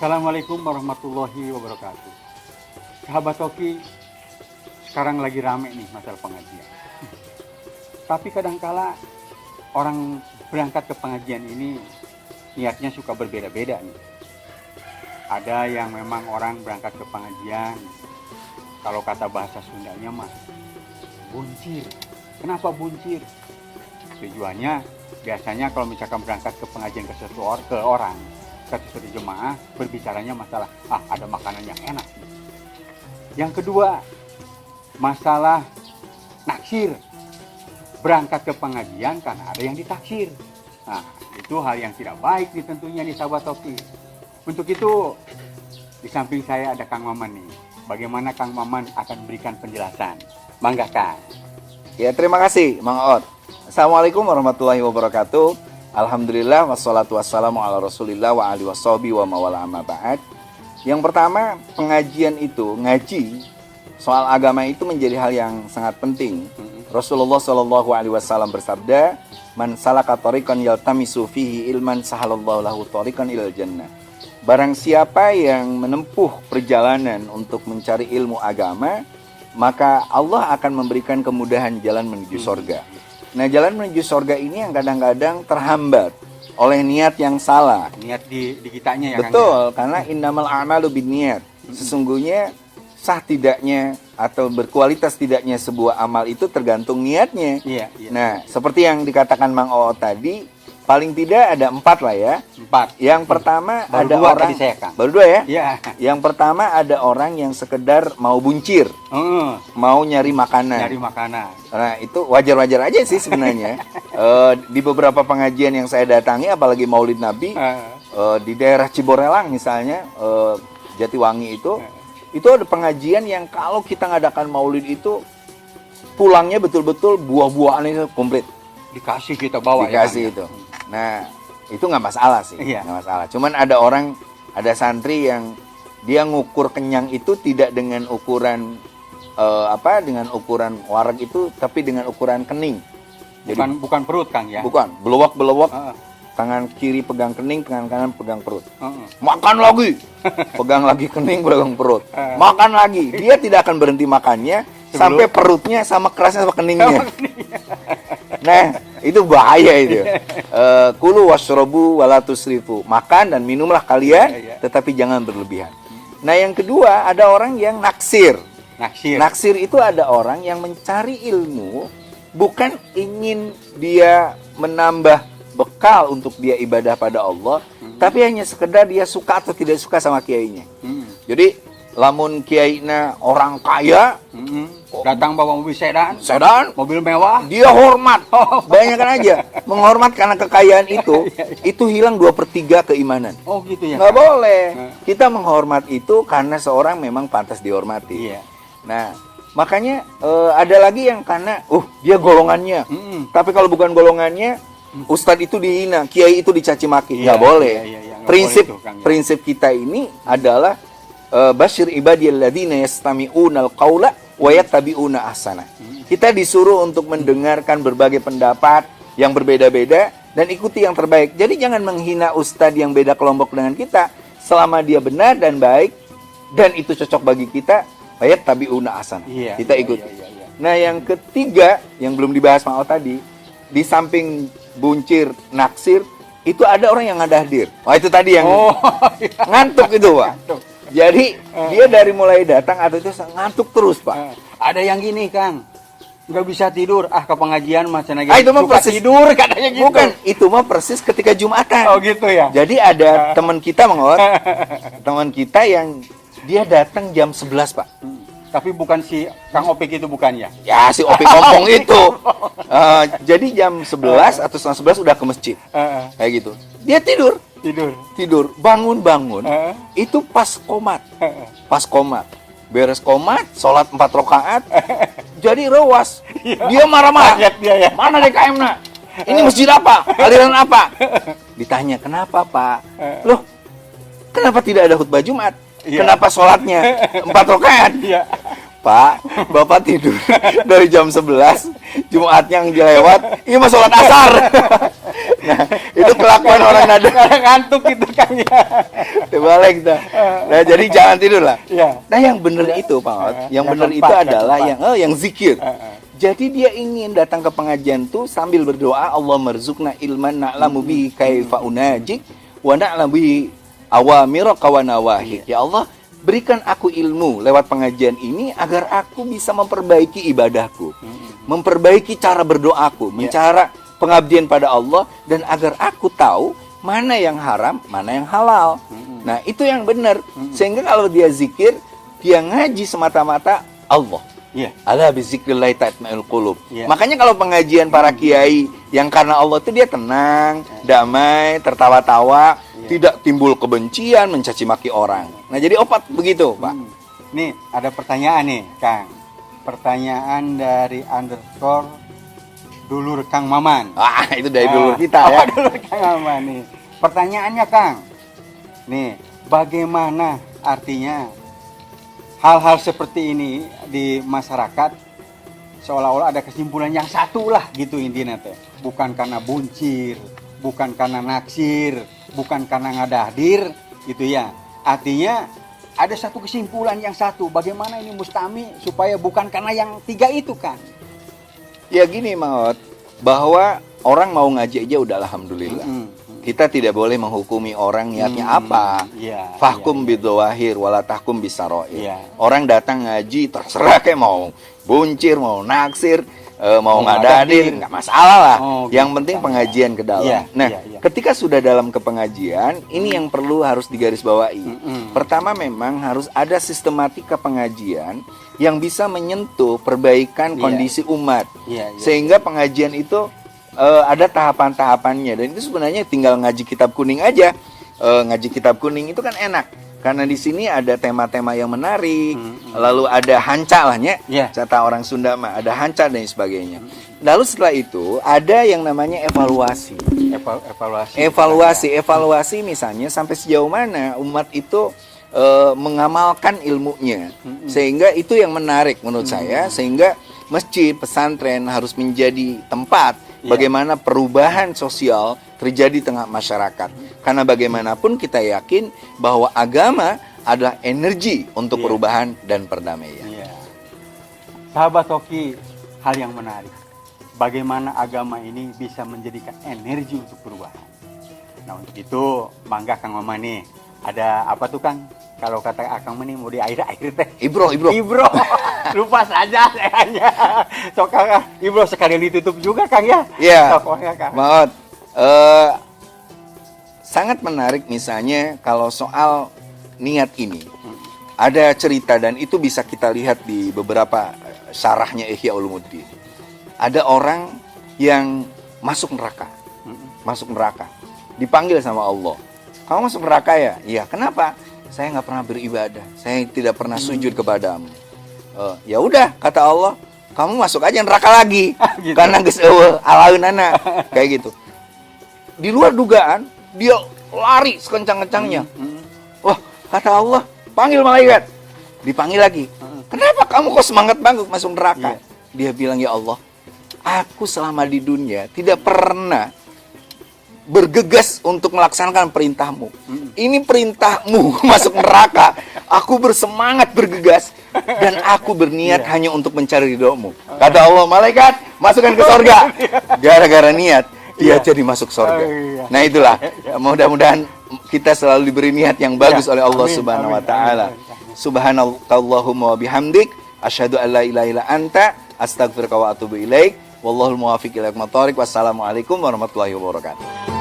Assalamualaikum warahmatullahi wabarakatuh. Sahabat Toki, sekarang lagi rame nih masalah pengajian. Tapi kadangkala orang berangkat ke pengajian ini niatnya suka berbeda-beda nih. Ada yang memang orang berangkat ke pengajian, kalau kata bahasa Sundanya mah buncir. Kenapa buncir? Tujuannya biasanya kalau misalkan berangkat ke pengajian ke orang, ke sesuatu jemaah, berbicaranya masalah ada makanan yang enak. Yang kedua, masalah naksir. Berangkat ke pengajian karena ada yang ditaksir. Nah, itu hal yang tidak baik nih tentunya nih sahabat Toki. Untuk itu, di samping saya ada Kang Maman nih. Bagaimana Kang Maman akan berikan penjelasan? Mangga Kang. Ya, terima kasih Mang Oot. Assalamualaikum warahmatullahi wabarakatuh. Alhamdulillah wassalatu wassalamu ala rasulillah wa alihi washabihi wa mawala amma ba'd. Yang pertama, pengajian itu, ngaji soal agama itu menjadi hal yang sangat penting. Rasulullah Shallallahu alaihi wasallam bersabda, "Man salaka thariqan yaltamisu fihi ilman sahalallahu lahu thariqan ilal jannah." Barang siapa yang menempuh perjalanan untuk mencari ilmu agama, maka Allah akan memberikan kemudahan jalan menuju surga. Nah, jalan menuju surga ini yang kadang-kadang terhambat oleh niat yang salah. Niat di kitanya ya. Betul, Kang, karena innamal a'malu binniyat. Sesungguhnya sah tidaknya atau berkualitas tidaknya sebuah amal itu tergantung niatnya. Iya. Nah, seperti yang dikatakan Mang Oo tadi, paling tidak ada 4 lah ya. 4. Yang pertama Baru ada 2 orang, tadi saya, Kang. baru 2 ya? Iya. Yang pertama ada orang yang sekedar mau buncir, mau nyari makanan. Nyari makanan. Nah, itu wajar-wajar aja sih sebenarnya. Di beberapa pengajian yang saya datangi, apalagi Maulid Nabi, di daerah Ciborelang misalnya, Jatiwangi itu ada pengajian yang kalau kita ngadakan Maulid itu, pulangnya betul-betul buah-buahannya komplit. Dikasih kita bawa. Dikasih ya, itu. Nah, itu nggak masalah sih, Iya. nggak masalah. Cuman ada santri yang dia ngukur kenyang itu tidak dengan ukuran dengan ukuran wareg itu, tapi dengan ukuran kening. Jadi Bukan perut Kang ya. bukan belewak, tangan kiri pegang kening, tangan kanan pegang perut. Uh-uh. Makan lagi, pegang lagi kening, pegang perut. Makan lagi, dia tidak akan berhenti makannya sampai perutnya sama kerasnya sama keningnya. Nah, itu bahaya itu. Kulu washrobu wala tusrifu. Makan dan minumlah kalian, tetapi jangan berlebihan. Nah, yang kedua ada orang yang naksir. Naksir itu ada orang yang mencari ilmu bukan ingin dia menambah bekal untuk dia ibadah pada Allah, tapi hanya sekedar dia suka atau tidak suka sama kiainya. Jadi lamun kiaina orang kaya, datang bawa mobil sedan, mobil mewah, dia hormat. Bayangkan aja, menghormat karena kekayaan itu hilang 2/3 keimanan. Oh gitu ya. Nggak boleh. Kita menghormat itu karena seorang memang pantas dihormati. Iya. Nah, makanya ada lagi yang karena dia golongannya. Tapi kalau bukan golongannya, ustadz itu dihina, kiai itu dicaci maki. Nggak boleh. Prinsip kita ini adalah basyir ibadiyalladzina yastami'unal qaula wa yattabi'una ahsana. Kita disuruh untuk mendengarkan berbagai pendapat yang berbeda-beda dan ikuti yang terbaik. Jadi jangan menghina ustadz yang beda kelompok dengan kita selama dia benar dan baik dan itu cocok bagi kita, wa yattabi'una ahsana. Kita ikuti. Nah, yang ketiga yang belum dibahas Mang O tadi, di samping buncir, naksir, itu ada orang yang ngadahdir. Wah, itu tadi yang ngantuk itu, Pak. Jadi dia dari mulai datang atau itu ngantuk terus, Pak. Ada yang gini Kang, nggak bisa tidur, ke pengajian macam lagi. Itu mah persis tidur katanya gitu. Bukan, itu mah persis ketika Jumatan. Oh gitu ya. Jadi ada teman kita, Mang Ot, teman kita yang dia datang jam 11, Pak. Tapi bukan si Kang Opik itu bukan ya? Ya, si Opik ngomong itu. Jadi jam 11 atau setengah 11 udah ke masjid. Kayak gitu. Dia tidur, bangun, itu pas komat, beres komat, sholat 4 rakaat, jadi rewas, dia marah-marah, mana DKM-nya, ini masjid apa, aliran apa, ditanya kenapa Pak, loh, kenapa tidak ada khutbah Jumat, kenapa sholatnya 4 rakaat, Pak, Bapak tidur dari jam 11, Jumatnya yang lewat, ini mah sholat asar. Nah, itu kelakuan bukan orang nada. Kadang ngantuk gitu Kang ya. Terbalik dah. Nah, jadi jangan tidur lah. Iya. Nah, yang benar itu, Pak Ot, yang benar itu keempat, adalah keempat. yang zikir. Jadi dia ingin datang ke pengajian tuh sambil berdoa, Allah merzukna ilman na'lamu bihi kaifa unajik wa na'lamu bihi awamira wa nawahi. Ya Allah, berikan aku ilmu lewat pengajian ini agar aku bisa memperbaiki ibadahku, memperbaiki cara berdoaku, cara pengabdian pada Allah, dan agar aku tahu mana yang haram, mana yang halal. Nah, itu yang benar. Sehingga kalau dia zikir, dia ngaji semata-mata Allah. Iya. Ala bizikrillah tatma'ul qulub. Iya. Makanya kalau pengajian para kiai yang karena Allah itu dia tenang, damai, tertawa-tawa, tidak timbul kebencian, mencaci maki orang. Nah, jadi opat begitu, Pak. Nih, ada pertanyaan nih, Kang. Pertanyaan dari underscore dulur Kang Maman. Ah, itu dari dulu kita ya. Dulur Kang Maman nih. Pertanyaannya, Kang. Nih, bagaimana artinya hal-hal seperti ini di masyarakat seolah-olah ada kesimpulan yang satu lah gitu intinya teh. Bukan karena buncir, bukan karena naksir, bukan karena ngadahdir gitu ya. Artinya ada satu kesimpulan yang satu. Bagaimana ini mustami supaya bukan karena yang tiga itu kan? Ya gini, Maot, bahwa orang mau ngaji aja udah alhamdulillah. Kita tidak boleh menghukumi orang niatnya apa. Fahkum bidzawahir wala tahkum bisaroir. Orang datang ngaji terserah kayak mau buncir, mau naksir, mau ngadadir, nggak masalah lah. Yang penting pengajian ke dalam. Ketika sudah dalam kepengajian, ini yang perlu harus digarisbawahi. Pertama, memang harus ada sistematika pengajian yang bisa menyentuh perbaikan kondisi umat. Sehingga pengajian itu ada tahapan-tahapannya, dan itu sebenarnya tinggal ngaji kitab kuning aja. Ngaji kitab kuning itu kan enak karena di sini ada tema-tema yang menarik, lalu ada hanca lahnya, kata orang Sunda mah ada hanca dan sebagainya. Lalu setelah itu ada yang namanya evaluasi. Evaluasi misalnya sampai sejauh mana umat itu mengamalkan ilmunya, sehingga itu yang menarik menurut saya, sehingga masjid, pesantren harus menjadi tempat bagaimana perubahan sosial terjadi di tengah masyarakat. Karena bagaimanapun kita yakin bahwa agama adalah energi untuk perubahan dan perdamaian. Sahabat Toki, hal yang menarik. Bagaimana agama ini bisa menjadikan energi untuk perubahan. Nah, untuk itu, mangga Kang Mama nih. Ada apa tuh Kang? Kalau kata Akang Meni mau di air teh. Ibro. Lupa saja sayanya. So Kang, Ibro sekalian ditutup juga Kang ya. Iya. Kang. Maot. Sangat menarik misalnya kalau soal niat ini. Ada cerita dan itu bisa kita lihat di beberapa syarahnya Ihya Ulumuddin. Ada orang yang masuk neraka. Dipanggil sama Allah. Kamu masuk neraka ya? Iya. Kenapa? Saya nggak pernah beribadah, saya tidak pernah sujud kepadamu. Ya udah, kata Allah, kamu masuk aja neraka lagi, gitu. Karena geus alaun anak kayak gitu. Di luar dugaan, dia lari sekencang-kencangnya. Wah, kata Allah, panggil malaikat. Dipanggil lagi. Kenapa kamu kok semangat banget masuk neraka? Dia bilang, ya Allah, aku selama di dunia tidak pernah bergegas untuk melaksanakan perintahmu. Ini perintahmu masuk neraka. Aku bersemangat bergegas dan aku berniat hanya untuk mencari ridhomu. Kata Allah, malaikat masukkan ke surga. Gara-gara niat dia jadi masuk surga. Nah itulah, mudah-mudahan kita selalu diberi niat yang bagus oleh Allah Subhanahu wa taala. Subhanallahumma wa bihamdik, asyhadu an la ilaha illa anta, astaghfiruka wa atubu ilaik. Wallahul muwaffiq ila aqwamit thoriq. Wassalamualaikum warahmatullahi wabarakatuh.